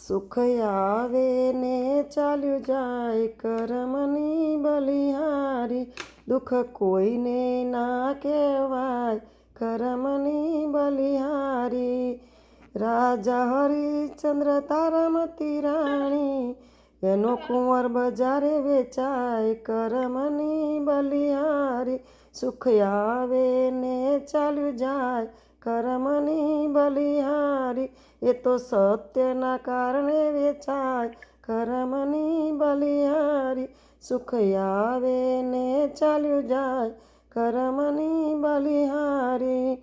સુખ આવે ને ચાલ્યું જાય કરમની બલિહારી, દુઃખ કોઈને ના કહેવાય કરમની બલિહારી. રાજા હરિશ્ચંદ્ર તારામતી રાણી, એનો કુંવર બજારે વેચાય કરમની બલિહારી. સુખ આવે ને ચાલ્યું જાય કરમની બલિહારી, એ તો સત્યના કારણે વેચાય કરમની બલિહારી. સુખ આવે ને ચાલ્યું જાય કરમની બલિહારી.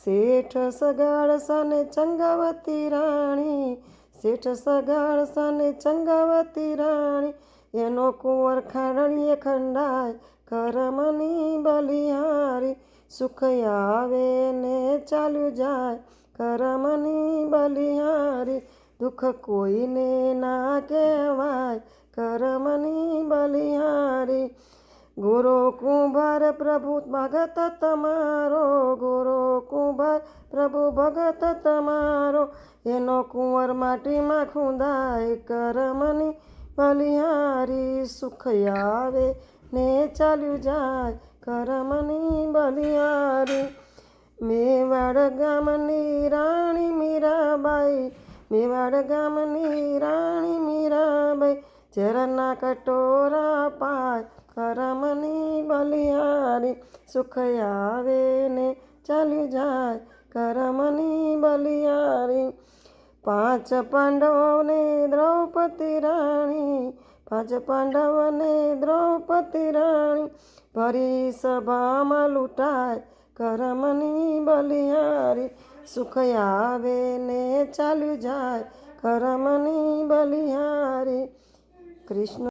શેઠ સગાડસાને ચંગાવતી રાણી, શેઠ સગાડસાને ચંગાવતી રાણી, એનો કુંવર ખાંડણીએ ખંડાય કરમની બલિહારી. સુખ આવે ને ચાલ્યું જાય કરમની બલિહારી, દુઃખ કોઈને ના કહેવાય કરમની બલિહારી. ગોરો કુંભાર પ્રભુ ભગત તમારો, ગોરો કુંભાર પ્રભુ ભગત તમારો, એનો કુંવર માટીમાં ખૂંદાય કરમની બલિહારી. સુખ આવે ને ચાલ્યું જાય કરમની બલિહારી. મેવાડ ગામની રાણી મીરાબાઈ, મેવાડ ગામની રાણી મીરાબાઈ, ઝેરના કટોરા પાય કરમની બલિહારી. સુખ આવે ને ચાલ્યું જાય કરમની બલિહારી. પાંચ પાંડવોને દ્રૌપદી રાણી, પાંચ પાંડવોને દ્રૌપદી રાણી, ભરી સભામાં લૂંટાય કરમની બલિહારી. સુખ આવે ને ચાલ્યું જાય કરમની બલિહારી. કૃષ્ણ.